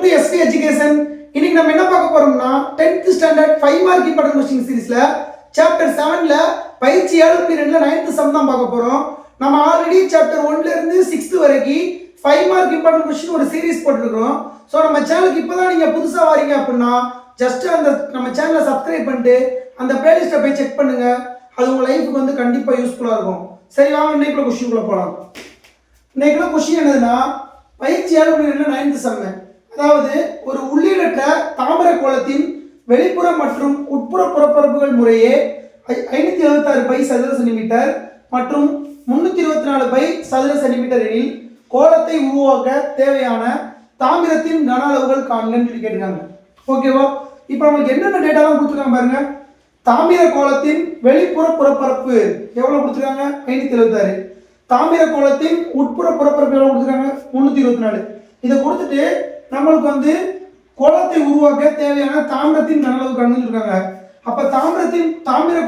Welcome to SV education. இன்னைக்கு நம்ம என்ன பார்க்க போறோம்னா 10th standard 5 mark important question சீரிஸ்ல சாப்டர் 7ல பயிற்சி 7.2ல 9th சம் தான் பார்க்க போறோம். நம்ம ஆல்ரெடி சாப்டர் 1ல இருந்து 6th வரைக்கும் 5 மார்க் இம்பார்ட்டன்ட் क्वेश्चन ஒரு சீரிஸ் போட்டுருக்கோம். சோ நம்ம சேனலுக்கு இப்போதான் நீங்க புதுசா வரீங்க அப்படின்னா ஜஸ்ட் அந்த நம்ம சேனலை சப்ஸ்கிரைப் பண்ணிட்டு அந்த பிளேலிஸ்ட்டை போய் செக் பண்ணுங்க. அது உங்க லைஃபுக்கு வந்து கண்டிப்பா யூஸ்ஃபுல்லா இருக்கும். சரி வாங்க இன்னைக்குள்ள क्वेश्चनக்குள்ள போலாம். இன்னைக்குள்ள क्वेश्चन என்னதுன்னா பயிற்சி 7.2ல 9th சம். அதாவது ஒரு உள்ளீடற்ற தாமிர கோளத்தின் வெளிப்புற மற்றும் உட்புற புறப்பரப்புகள் முறையே 576 பை சதுர சென்டிமீட்டர் மற்றும் 324 பை சதுர சென்டிமீட்டர் எனில் கோளத்தை உருவாக்க தேவையான தாமிரத்தின் கன அளவுகள் காண்கன்னு சொல்லி கேட்டிருக்காங்க. ஓகேவா? இப்போ நமக்கு என்னென்ன டேட்டாலாம் கொடுத்துருக்காங்க பாருங்க. தாமிர கோளத்தின் வெளிப்புற புறப்பரப்பு எவ்வளவு கொடுத்துருக்காங்க? 576. தாமிர கோளத்தின் உட்புற புறப்பரப்பு எவ்வளவு கொடுத்துருக்காங்க? 324. இதை கொடுத்துட்டு நம்மளுக்கு வந்து கோளத்தை உருவாக்க தேவையான தாமிரத்தின் கன அளவு காண்கன்னு சொல்லிருக்காங்க. அப்ப தாமிர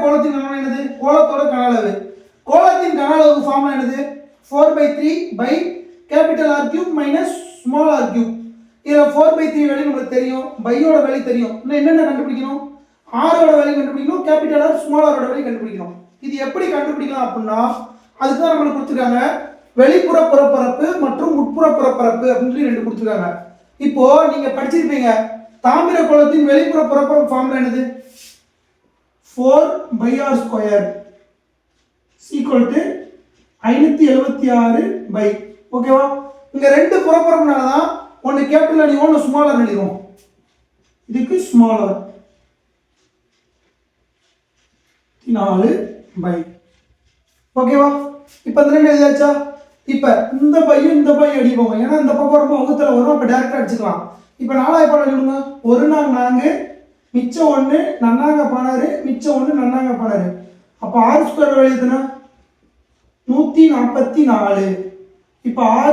கோளத்தின் கன அளவு என்னது? கோளத்தோட கன அளவு. கோளத்தின் கன அளவு ஃபார்முலா என்னது? 4/3 pi capital R cube minus small r cube. இதுல 4/3 வேல்யூ நமக்கு தெரியும், பையோட வேல்யூ தெரியும். இன்னும் என்னென்ன கண்டுபிடிக்கணும்? r ஓட வேல்யூ கண்டுபிடிக்கணும், கேபிட்டல் R ஸ்மால் r ஓட வேல்யூ கண்டுபிடிக்கணும். இது எப்படி கண்டுபிடிக்கலாம் அப்படின்னா அதுக்கு தான் நம்மளுக்கு கொடுத்துருக்காங்க வெளிப்புற புறப்பரப்பு மற்றும் உட்புற புறப்பரப்பு அப்படின்னு சொல்லி ரெண்டு கொடுத்துருக்காங்க. இப்போ நீங்க படிச்சிருப்பீங்க தாமிர கோளத்தின் வெளிப்புற புறப்பரப்பு ஃபார்முலா என்னது? 4/r² = 576 by. ஓகேவா? இங்க ரெண்டு புறப்பரப்புனால தான் ஒன்னு கேபிட்டல் அடி ஒன்னு ஸ்மாலர் எழுதுவோம். இதுக்கு ஸ்மாலர் 4 பை. ஓகேவா? இப்போ இந்த ரெண்டு எழுதியாச்சா? இப்போ இந்த பையும் இந்த பையும் அடிப்போம். ஏன்னா இந்த பக்கம் ரொம்ப வகுத்துல வரும், அப்போ டேரக்டா அடிச்சுக்கலாம். இப்போ 4 பாடம் எழுதுங்க. 1 நாங்க 4 மிச்சம் 1 நன்னாங்க 16 மிச்சம் 1 நன்னாங்க 16. அப்போ r² எழுதுனா 144. இப்போ r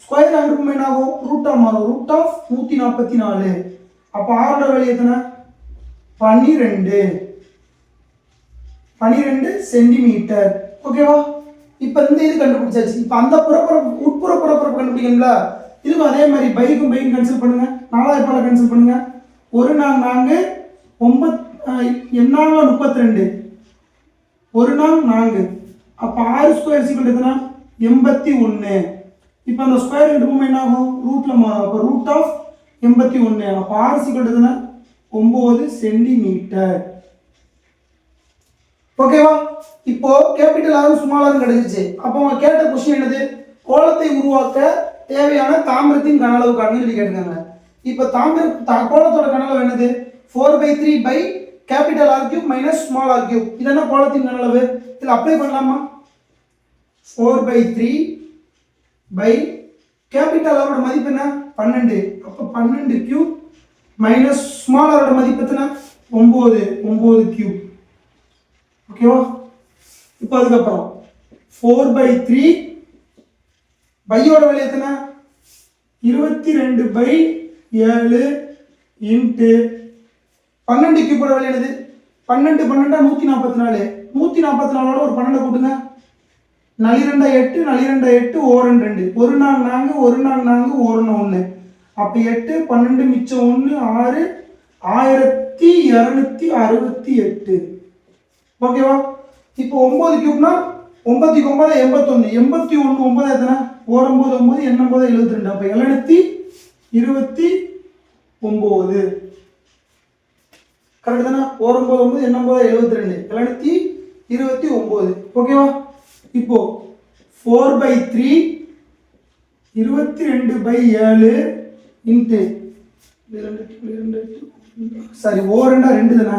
ஸ்கொயர் அனுப்பும் என்ன ஆகும்? ரூட்டா மாறும். Root of 144. அப்போ r ஓட வேல்யூ எத்தனை? 12 சென்டிமீட்டர். ஓகேவா? இப்போ இந்த இது கண்டுபிடிச்சாச்சு. இப்போ அந்த புறப்பரப்பு உட்புற புறப்பரப்பு கண்டுபிடிக்கணும்ல, இதுக்கும் அதே மாதிரி பைக்கும் கேன்சல் பண்ணுங்க. 4 பால கேன்சல் பண்ணுங்க. 1 நாங்க 4 என்னாங்க 32 1 நாங்க 4. அப்போ r² எத்தனை? 81. இப்போ அந்த ஸ்கொயர் எடுக்கும் என்ன ஆகும்? ரூட்ல மாறும். அப்போ ரூட் ஆஃப் 81. அப்போ r எத்தனை? 9 சென்டிமீட்டர். ஓகேவா? இப்போ கேபிட்டல் R ஸ்மால் r கிடைச்சிச்சு. அப்போ அவங்க கேட்ட क्वेश्चन என்னது? கோளத்தை உருவாக்க தேவையான தாமிரத்தின் கன அளவு காண்கன்னு சொல்லி கேட்டிருக்காங்க. இப்போ கோளத்தோட கன அளவு என்னது? 4/3 pi capital R cube minus small r cube. இதெல்லாம் கோளத்தின் கன அளவு. இதில் அப்ளை பண்ணலாமா? 4/3 பை கேபிட்டல் R ஓட மதிப்பு என்ன? 12. அப்போ 12 கியூப் மைனஸ் ஸ்மால் r ஓட மதிப்பு எத்தனை? 9 கியூப். ஓகேவா? இப்போ அதுக்கப்புறம் 4/3 பையோட வேல்யூ எத்தனை? 22/7 இன்ட்டு 12 கியூபோட வேல்யூ என்னது? 12 144. 144ஓட ஒரு 12 கூட்டுங்க. 4 8 4 8 1 2 1 நாங்க 4 1 நாங்க 4 1 1. அப்போ 8 12 மிச்சம் 1 6 1268. ஓகேவா? இப்போ 9 கியூப்னா 9 × 9 81. 81 9 எத்தனை? 9 9 89 72. அப்போ 729. கரெக்ட் தானே? 9 9 89 72 729. ஓகேவா? இப்போ 4/3 22/7 இன்ட்டு சாரி 2 தானே?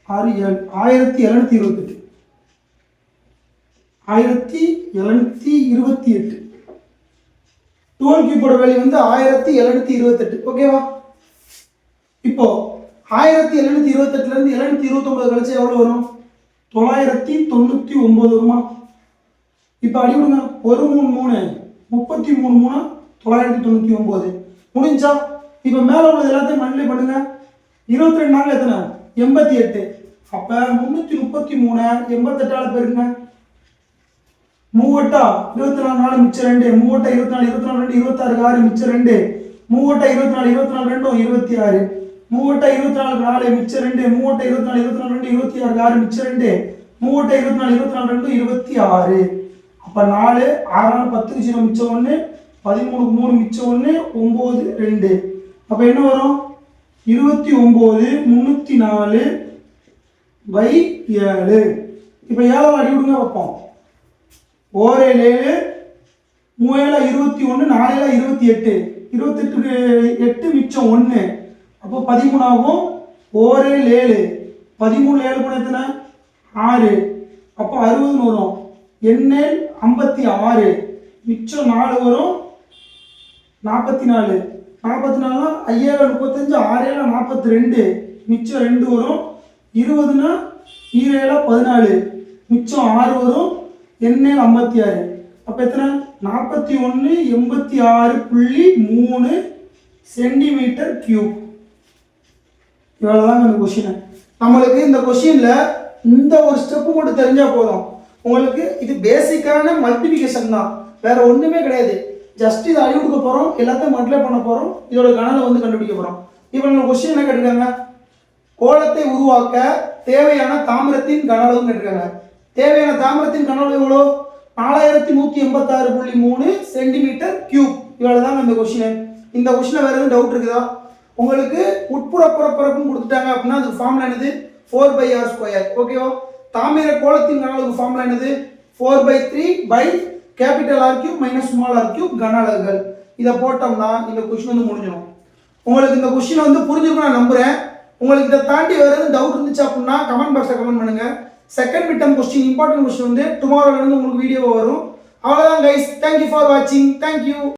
6 7 1728. 1728. 12 கியூபோட வேல்யூ வந்து 1728. ஓகேவா? இப்போ 1728ல இருந்து 729 கழிச்சு எவ்வளவு வரும்? 999 வருமா? இப்போ அடி விடுங்க. 1 3 3 33 3 999 முடிஞ்சா? இப்போ மேல உள்ள எல்லாத்தையும் மல்டிப்ளை பண்ணுங்க. 22 நாங்க எத்தனை? 88. அப்ப 333 88ஆல பெருக்குங்க. 3 24 மிச்சம் 2 3 24 24 2 26 6 மிச்சம் 2 3 24 24 ரெண்டும் 26. 3 24 4 மிச்சம் 2. 3 24 24 2 26 6 மிச்சம் 2. 3 24 24 ரெண்டும் 26. அப்ப 4 6 10 0 மிச்சம் 1. 13 3 மிச்சம் 1 9 2. அப்ப என்ன வரும் 29 304 by 7. இப்போ 7 அடி விடுங்க வைப்போம். 1 7 3 21 4 28. 28 8 மிச்சம் 1. அப்போ 13 ஆகும். 1 7 13 7 கூட எத்தனை 6. அப்போ 60 வரும். எண்ணெய் 56 மிச்சம் 4 வரும் 44. 44 5 35 6 42 மிச்சம் 2 வரும். 20னா 7 14 மிச்சம் 6 வரும். எண்ணெய் 56. அப்போ எத்தனை 41 86.3 சென்டிமீட்டர் கியூப். இவ்வளோதாங்க இந்த கொஷின். நம்மளுக்கு இந்த கொஷினில் இந்த ஒரு ஸ்டெப்பு மட்டும் தெரிஞ்சால் போதும். உங்களுக்கு இது பேசிக்கான மல்டிபிகேஷன் தான், வேற ஒன்றுமே கிடையாது. ஜஸ்ட் இதை அழி கொடுக்க போகிறோம், எல்லாத்தையும் மல்டிப்ளை பண்ண போகிறோம், இதோட கணலை வந்து கண்டுபிடிக்க போகிறோம். இப்போ நம்ம கொஸ்டின் என்ன கேட்டிருக்காங்க, கோலத்தை உருவாக்க தேவையான தாமிரத்தின் கன அளவு கேட்டிருக்காங்க. தேவையான தாமிரத்தின் கன அளவு எவ்வளோ 4186.3 சென்டிமீட்டர் கியூப். இவ்வளோதாங்க இந்த கொஸ்டின். இந்த கொஸ்டினில் வேறு எதுவும் டவுட் இருக்குதா? உங்களுக்கு உட்புற புறப்பரப்பும் கொடுத்துட்டாங்க அப்படின்னா அதுக்கு ஃபார்முலா என்னது 4/r². ஓகேவா? தாமிர கோலத்தின் கன அளவு ஃபார்முலா என்னது 4/3 by capital R³ minus small R³ கன அலகுகள். இதை போட்டோம்னா இந்த கொஸ்டின் வந்து முடிஞ்சிடும். உங்களுக்கு இந்த கொஸ்டின் வந்து புரிஞ்சிருக்கும் நான் நம்புறேன். உங்களுக்கு இதை தாண்டி வேறு எதுவும் டவுட் இருந்துச்சு அப்படின்னா கமெண்ட் பாக்ஸில் கமெண்ட் பண்ணுங்க. Second mid term question important question வந்து டுமாரோலேருந்து உங்களுக்கு வீடியோ வரும். அவ்வளோதான் கைஸ். தேங்க்யூ ஃபார் வாட்சிங். தேங்க்யூ.